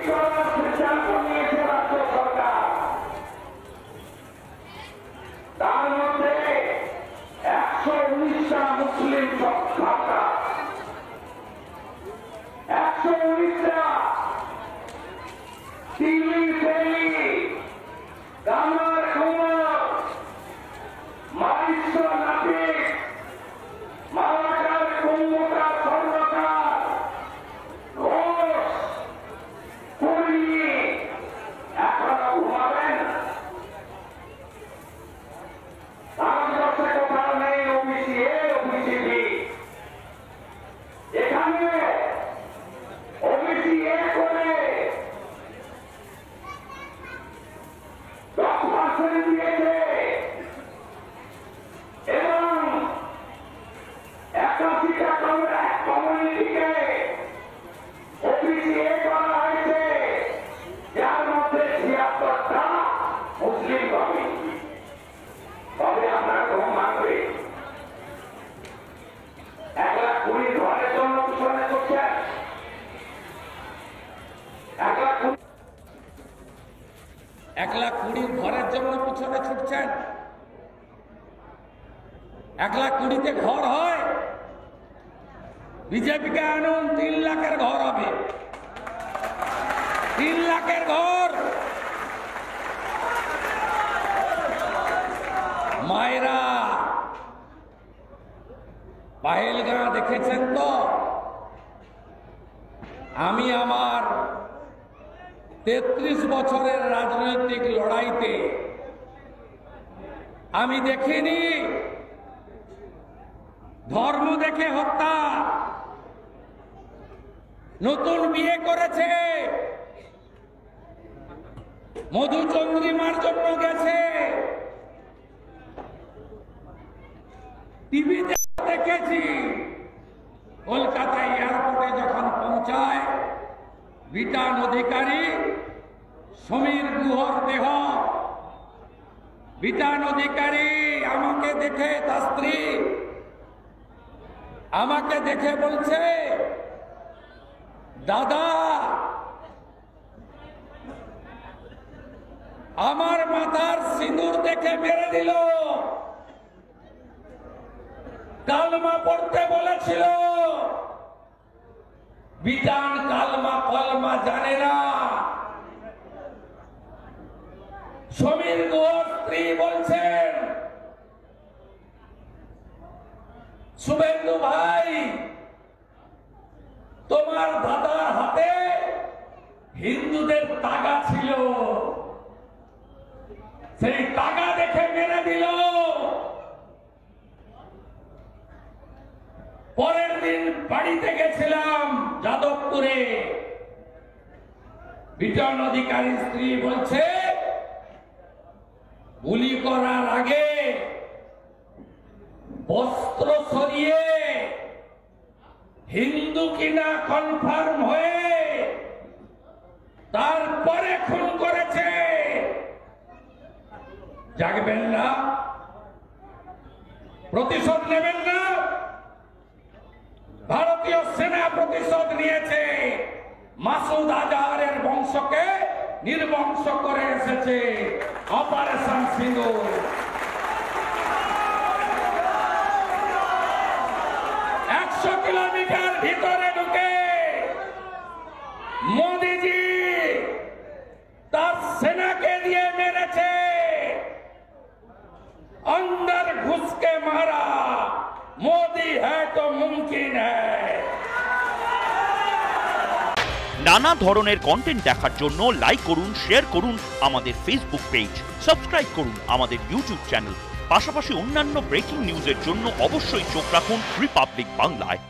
করার সিদ্ধান্ত নিয়েছে রাজ্য সরকার। তার মধ্যে 119টা মুসলিম সংখ্যা, 119টা দিল্লি ফেলি গামার কুমার মারিস নাপিক মালাকার কুম্ভকার স্বর্ণকার ঘোষ কর্মী এখনো ঘুমাবেন। ভারতবর্ষে কোথাও নেই ওবিসি এ ওবিসি বি। এখানে ওবিসি এ করে 10% দিয়েছে এবং 81টা কমিউনিটিকে ওবিসি এ করা হয়েছে, যার মধ্যে 76টা মুসলিম কমিউনিটি। তবে আপনারা ঘুম ভাঙবে। 1,20,000 ঘরের জন্য পিছনে করছেন, 1,20,000 ঘরের জন্য পিছনে ছুটছেন। 1,20,000-তে ঘর হয়? বিজেপিকে আনুন, 3 লাখের ঘর হবে। 3 লাখের ঘর। মায়েরা পাহেলগাঁ দেখেছেন তো? আমি আমার 33 বছরের রাজনৈতিক লড়াইতে আমি দেখিনি ধর্ম দেখে হত্যা। নতুন বিয়ে করেছে, মধুচন্দ্রিমার জন্য গেছে, টিভিতে দেখেছি। কলকাতা এয়ারপোর্টে যখন পৌঁছায়, বিটান অধিকারী সমীর গুহর দেহ, বিটান অধিকারী আমাকে দেখে, তার স্ত্রী আমাকে দেখে বলছে, দাদা আমার মাথার সিঁদুর দেখে মেরে দিল, কালমা পড়তে বলেছিল। বিটান কালমা কলমা জানে না। সমীর গুহর স্ত্রী বলছেন, শুভেন্দু ভাই তোমার দাদার হাতে হিন্দুদের তাগা ছিল, সেই তাগা দেখে মেরে দিল। পরের দিন বাড়িতে গেছিলাম যাদবপুরে, বিটান অধিকারীর স্ত্রী বলছে, গুলি করার আগে বস্ত্র সরিয়ে হিন্দু কিনা কনফার্ম হয়ে তারপরে খুন করেছে। জাগবেন না? প্রতিশোধ নেবেন না? ভারতীয় সেনা প্রতিশোধ নিয়েছে। মাসুদ আজহারের বংশকে নির্বংশ করে এসেছে অপারেশন সিঁদুর। 100 কিলোমিটার ভিতরে ঢুকে মোদিজি তার সেনাকে দিয়ে মেরেছে। अंदर घुस के मारा, मोदी है तो मुमकिन है। নানা ধরনের কন্টেন্ট দেখার জন্য লাইক করুন, শেয়ার করুন আমাদের ফেসবুক পেজ, সাবস্ক্রাইব করুন আমাদের ইউটিউব চ্যানেল। পাশাপাশি অন্যান্য ব্রেকিং নিউজের জন্য অবশ্যই চোখ রাখুন রিপাবলিক বাংলায়।